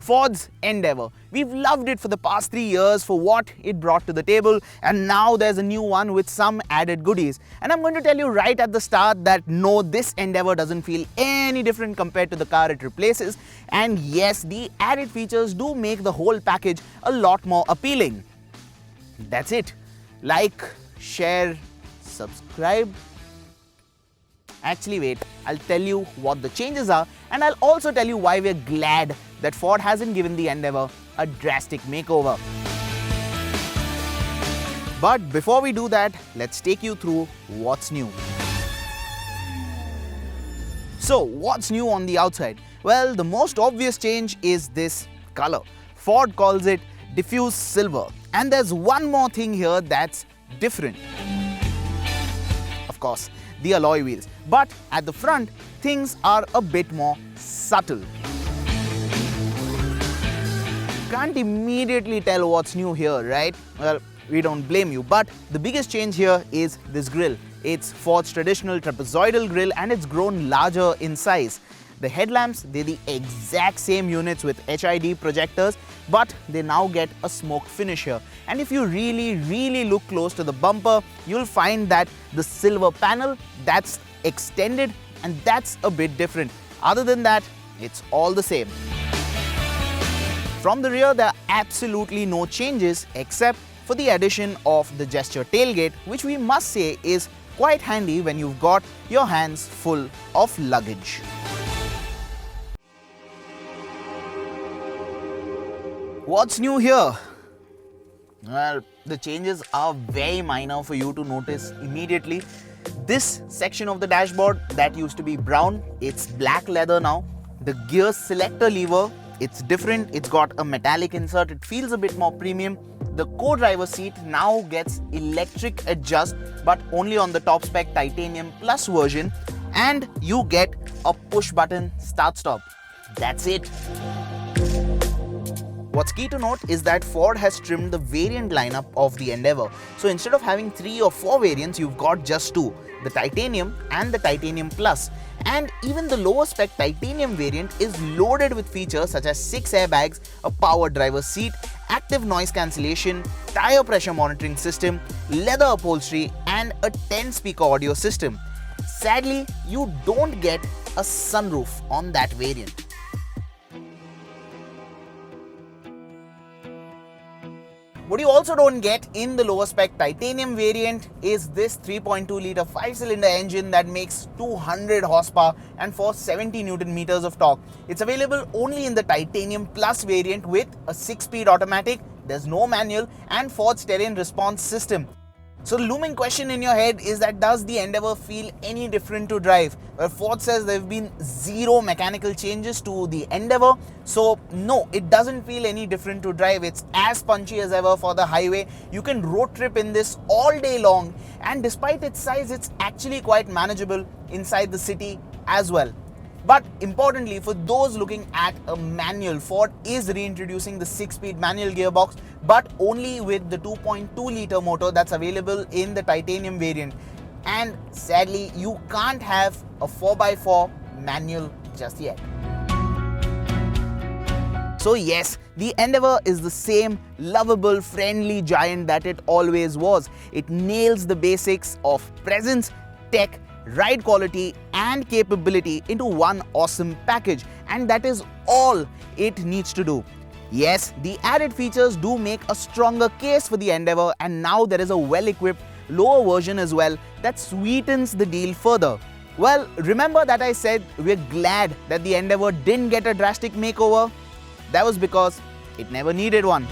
Ford's Endeavour. We've loved it for the past 3 years for what it brought to the table, and now there's a new one with some added goodies. And I'm going to tell you right at the start that no, this Endeavour doesn't feel any different compared to the car it replaces. And yes, the added features do make the whole package a lot more appealing. That's it. Like, share, subscribe. Actually wait, I'll tell you what the changes are, and I'll also tell you why we're glad that Ford hasn't given the Endeavour a drastic makeover. But before we do that, let's take you through what's new. So what's new on the outside? Well, the most obvious change is this color. Ford calls it diffuse silver, and there's one more thing here that's different. Of course, the alloy wheels. But at the front, things are a bit more subtle. Can't immediately tell what's new here, right? Well, we don't blame you, but the biggest change here is this grille. It's Ford's traditional trapezoidal grille, and it's grown larger in size. The headlamps, they're the exact same units with HID projectors, but they now get a smoke finish here. And if you really look close to the bumper, you'll find that the silver panel, that's extended, and that's a bit different. Other than that, it's all the same. From the rear, there are absolutely no changes except for the addition of the gesture tailgate, which we must say is quite handy when you've got your hands full of luggage. What's new here? Well, the changes are very minor for you to notice immediately. This section of the dashboard that used to be brown, it's black leather now. The gear selector lever, it's different. It's got a metallic insert. It feels a bit more premium. The co-driver seat now gets electric adjust, but only on the top spec Titanium Plus version. And you get a push button start-stop. That's it. What's key to note is that Ford has trimmed the variant lineup of the Endeavour. So instead of having 3 or 4 variants, you've got just 2, the Titanium and the Titanium Plus. And even the lower spec Titanium variant is loaded with features such as 6 airbags, a power driver's seat, active noise cancellation, tire pressure monitoring system, leather upholstery, and a 10-speaker audio system. Sadly, you don't get a sunroof on that variant. What you also don't get in the lower spec Titanium variant is this 3.2 litre 5-cylinder engine that makes 200 horsepower and 470 Newton meters of torque. It's available only in the Titanium Plus variant with a 6-speed automatic, there's no manual, and Ford's terrain response system. So the looming question in your head is that does the Endeavour feel any different to drive? Well, Ford says there have been 0 mechanical changes to the Endeavour. So no, it doesn't feel any different to drive. It's as punchy as ever for the highway. You can road trip in this all day long. And despite its size, it's actually quite manageable inside the city as well. But importantly, for those looking at a manual, Ford is reintroducing the 6-speed manual gearbox, but only with the 2.2 litre motor that's available in the Titanium variant. And sadly, you can't have a 4x4 manual just yet. So yes, the Endeavour is the same lovable, friendly giant that it always was. It nails the basics of presence, tech, ride quality and capability into one awesome package, and that is all it needs to do. Yes, the added features do make a stronger case for the Endeavour, and now there is a well-equipped lower version as well that sweetens the deal further. Well, remember that I said we're glad that the Endeavour didn't get a drastic makeover? That was because it never needed one.